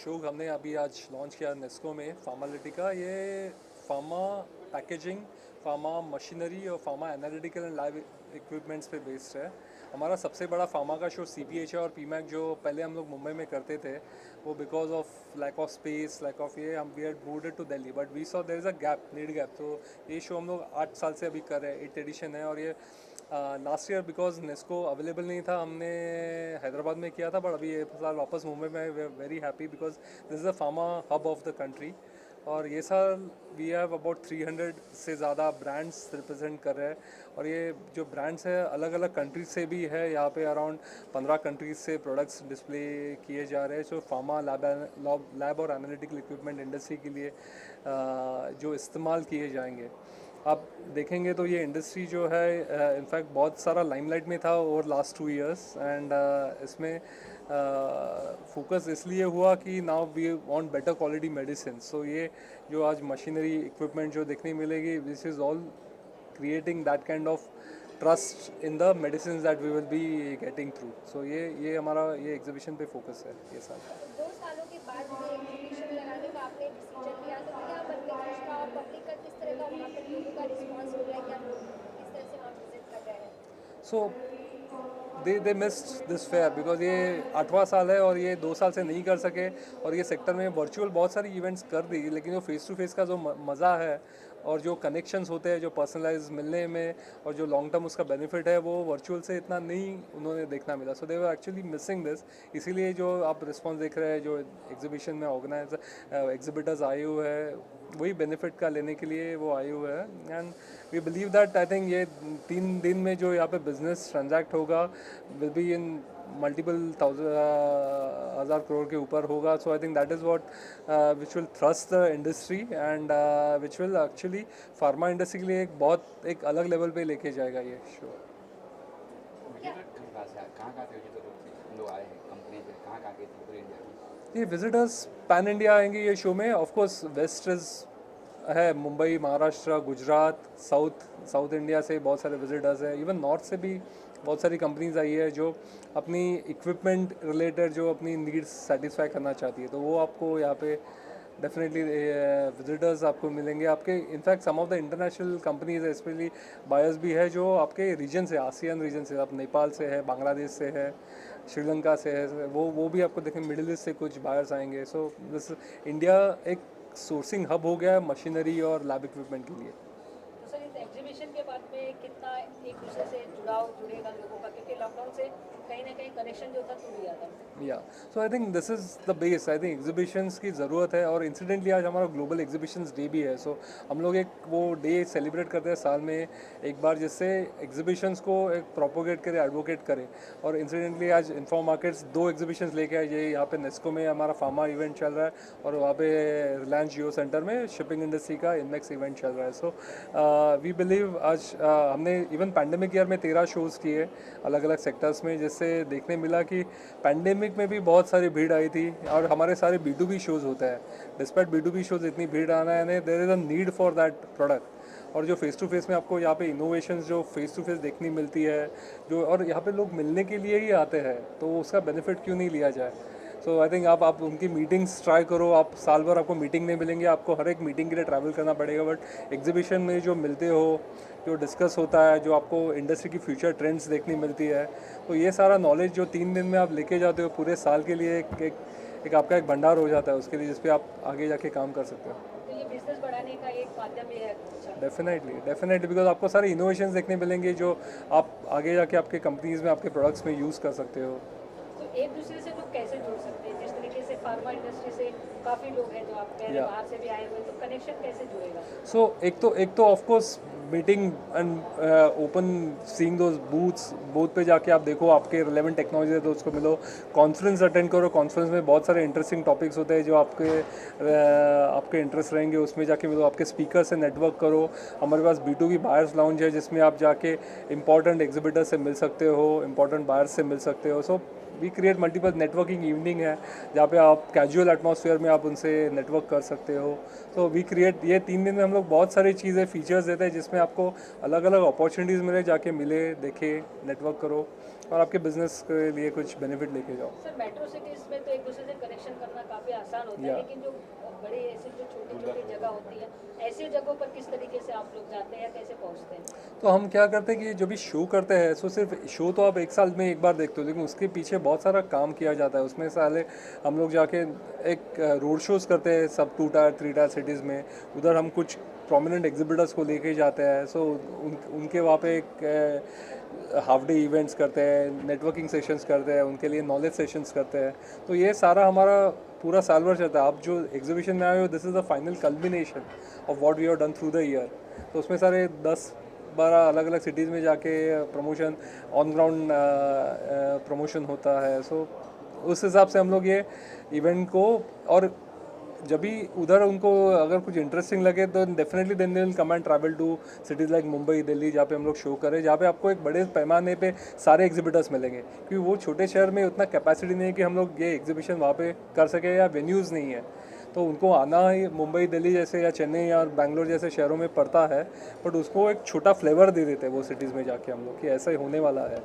Show हमने अभी आज लॉन्च किया नेस्को में फार्मालिटिका। ये फार्मा पैकेजिंग, फार्मा मशीनरी और pharma analytical and lab equipments पे बेस्ड है। हमारा सबसे बड़ा फार्मा का शो CPHI और PMAC जो पहले हम लोग मुंबई में करते थे, वो because of lack of space, lack of ये हम we are moved to Delhi, but we saw there is a gap, need gap. तो ये शो हम लोग 8 साल से अभी कर रहे हैं, 8th एडिशन है। और ये last year because Nesco available नहीं था, हमने हैदराबाद में किया था, बट अभी ये साल वापस मुंबई में we are very happy because this is a pharma hub of the country. और ये साल वी हैव अबाउट 300 से ज़्यादा ब्रांड्स रिप्रेजेंट कर रहे हैं। और ये जो ब्रांड्स है अलग अलग कंट्रीज से भी है, यहाँ पे अराउंड 15 कंट्रीज से प्रोडक्ट्स डिस्प्ले किए जा रहे हैं जो फार्मा लैब और एनालिटिकल इक्विपमेंट इंडस्ट्री के लिए जो इस्तेमाल किए जाएंगे। आप देखेंगे तो ये इंडस्ट्री जो है इनफैक्ट बहुत सारा लाइमलाइट में था ओवर लास्ट 2 इयर्स। एंड इसमें फोकस इसलिए हुआ कि now we want better quality medicine. So ये जो आज मशीनरी इक्विपमेंट जो देखने मिलेगी, this is all creating that kind of trust in the medicines that we will be getting through. So ये हमारा ये एग्जीबिशन पे फोकस है ये साल। 2 सालों के बाद ये एग्जीबिशन लगाने का आपने डिसीजन लिया, तो क्या मन में खुश था और पब्लिक का किस तरह का वहाँ पर लोगों का रिस्पांस हो रहा है, क्या लोग किस तरह से वहाँ विजिट कर रहे हैं? So they missed this fair because ये 8वां साल है और ये 2 साल से नहीं कर सके। और ये सेक्टर में वर्चुअल बहुत सारी इवेंट्स कर दी, लेकिन जो फेस टू फेस का जो मज़ा है और जो कनेक्शंस होते हैं, जो पर्सनलाइज मिलने में और जो लॉन्ग टर्म उसका बेनिफिट है, वो वर्चुअल से इतना नहीं उन्होंने देखना मिला। सो दे वर एक्चुअली मिसिंग दिस। इसीलिए जो आप रिस्पॉन्स देख रहे हैं, जो एग्जीबिशन में ऑर्गेनाइज एग्जिबिटर्स आए हुए हैं, वही बेनिफिट का लेने के लिए वो आए हुए हैं। And we believe that I think ये 3 दिन में जो यहाँ पे बिजनेस ट्रांजैक्ट होगा विल बी इन मल्टीपल हज़ार करोड़ के ऊपर होगा। So I think that is what which will thrust the industry and which will actually pharma industry के लिए एक अलग लेवल पे लेके जाएगा ये शो। ये विजिटर्स पैन इंडिया आएंगे ये शो में। ऑफ कोर्स वेस्ट है, मुंबई, महाराष्ट्र, गुजरात, साउथ इंडिया से बहुत सारे विजिटर्स हैं। इवन नॉर्थ से भी बहुत सारी कंपनीज आई है जो अपनी इक्विपमेंट रिलेटेड जो अपनी नीड्स सेटिस्फाई करना चाहती है। तो वो आपको यहाँ पे डेफिनेटली विजिटर्स आपको मिलेंगे। आपके in fact some of the international companies है, स्पेशली बायर्स भी है जो आपके रीजन से, आसियान रीजन से, आप नेपाल से है, बांग्लादेश से है, श्रीलंका से है, वो भी आपको देखें। मिडिल ईस्ट से कुछ बायर्स आएंगे। सो दिस इंडिया एक सोर्सिंग हब हो गया है मशीनरी और लैब इक्विपमेंट के लिए। तो सर इस एग्जीबिशन के बाद में कितना एक दूसरे से जुड़ेगा लोगों का, क्योंकि लॉकडाउन से कहीं ना कहीं कनेक्शन जो था टूट गया था। या so I think this is the base. I think exhibitions की ज़रूरत है। और इंसिडेंटली आज हमारा ग्लोबल एग्जीबिशंस डे भी है। सो हम लोग एक वो डे सेलिब्रेट करते हैं साल में एक बार, जिससे एग्जीबिशंस को एक प्रोपोगेट करे, एडवोकेट करे। और इंसिडेंटली आज इन्फॉर्म मार्केट्स 2 एग्जीबिशंस लेके आए। ये यहाँ पे नेस्को में हमारा फार्मा इवेंट चल रहा है और वहाँ पे रिलायंस जियो सेंटर में शिपिंग इंडस्ट्री का इनमेक्स इवेंट चल रहा है। सो वी बिलीव आज हमने इवन पैंडेमिक ईयर में 13 शोज़ किए अलग अलग सेक्टर्स में, जिससे देखने मिला कि पैंडेमिक में भी बहुत सारी भीड़ आई थी। और हमारे सारे B2B शोज़ होते हैं, डिस्पाइट B2B शोज़ इतनी भीड़ आना है, there is a need for that product. और जो फेस टू फेस में आपको यहाँ पे इनोवेशंस जो फेस टू फेस देखनी मिलती है, जो और यहाँ पे लोग मिलने के लिए ही आते हैं, तो उसका बेनिफिट क्यों नहीं लिया जाए। सो आई थिंक आप उनकी मीटिंग्स ट्राई करो। आप साल भर आपको मीटिंग नहीं मिलेंगे, आपको हर एक मीटिंग के लिए ट्रैवल करना पड़ेगा, बट एग्जीबिशन में जो मिलते हो, जो डिस्कस होता है, जो आपको इंडस्ट्री की फ्यूचर ट्रेंड्स देखनी मिलती है, तो ये सारा नॉलेज जो 3 दिन में आप लेके जाते हो पूरे साल के लिए एक आपका एक भंडार हो जाता है उसके लिए, जिस पे आप आगे जाके काम कर सकते हो। तो ये बिजनेस बढ़ाने का एक माध्यम भी है। डेफिनेटली बिकॉज आपको सारे इनोवेशंस देखने मिलेंगे जो आप आगे जाके आपके कंपनीज में, आपके प्रोडक्ट्स में यूज़ कर सकते हो। तो एक दूसरे से लोग कैसे जुड़ सकते हैं? जिस तरीके से फार्मा इंडस्ट्री से काफ़ी लोग हैं जो आप कह रहे हैं बाहर से भी आए हुए, तो कनेक्शन कैसे जुड़ेगा? सो एक तो of course meeting and open seeing those booth पे जाके आप देखो, आपके रिलेवेंट टेक्नोलॉजी है तो उसको मिलो। कॉन्फ्रेंस अटेंड करो, कॉन्फ्रेंस में बहुत सारे इंटरेस्टिंग टॉपिक्स होते हैं जो आपके इंटरेस्ट रहेंगे, उसमें जाके मिलो। आपके स्पीकर से नेटवर्क करो। हमारे पास B2B बायर्स लाउंज है जिसमें आप जाके इंपॉर्टेंट एग्जिबिटर से मिल सकते हो, इंपॉर्टेंट बायर्स से मिल सकते हो। So we create multiple networking evening है जहाँ पे आप कैजुअल एटमॉस्फेयर में आप उनसे नेटवर्क कर सकते हो। तो वी क्रिएट ये 3 दिन में हम लोग बहुत सारी चीज़ें फीचर्स देते हैं जिसमें आपको अलग अलग अपॉर्चुनिटीज़ मिले, जाके मिले, देखे, नेटवर्क करो और आपके बिजनेस के लिए कुछ बेनिफिट लेके जाओ। सर मेट्रो सिटीज़ में तो एक दूसरे से कनेक्शन करना काफ़ी आसान होता है, या। लेकिन जो बड़े ऐसे जो छोटी छोटी जगह होती है, ऐसी जगहों पर किस तरीके से आप लोग जाते हैं या कैसे पहुंचते हैं? तो हम क्या करते हैं कि जो भी शो करते हैं, सो सिर्फ शो तो आप एक साल में एक बार देखते हो, लेकिन उसके पीछे बहुत सारा काम किया जाता है। उसमें साले हम लोग जाके एक रोड शोज़ करते हैं सब 2 टायर 3 टायर सिटीज़ में। उधर हम कुछ प्रोमिनेंट एग्जिबिटर्स को लेके जाते हैं। सो उनके वहाँ पे एक हाफ डे इवेंट्स करते हैं, नेटवर्किंग सेशंस करते हैं, उनके लिए नॉलेज सेशंस करते हैं। तो ये सारा हमारा पूरा साल भर चलता है। आप जो एग्जीबिशन में आए हो, this is the final combination of what we have done through the year. तो उसमें सारे 10-12 अलग अलग सिटीज़ में जाके प्रमोशन, ऑन ग्राउंड प्रमोशन होता है। सो उस हिसाब से हम लोग ये इवेंट को, और जब भी उधर उनको अगर कुछ इंटरेस्टिंग लगे तो definitely then they will come and travel to cities like Mumbai, Delhi, जहाँ पे हम लोग शो करें, जहाँ पे आपको एक बड़े पैमाने पे सारे एग्जिबिटर्स मिलेंगे। क्योंकि वो छोटे शहर में उतना कैपेसिटी नहीं है कि हम लोग ये एग्जीबिशन वहाँ पे कर सके, या वेन्यूज़ नहीं है। तो उनको आना ही मुंबई, दिल्ली जैसे या चेन्नई या बैंगलोर जैसे शहरों में पड़ता है, बट उसको एक छोटा फ्लेवर दे देते हैं वो सिटीज़ में जाके हम लोग कि ऐसा ही होने वाला है।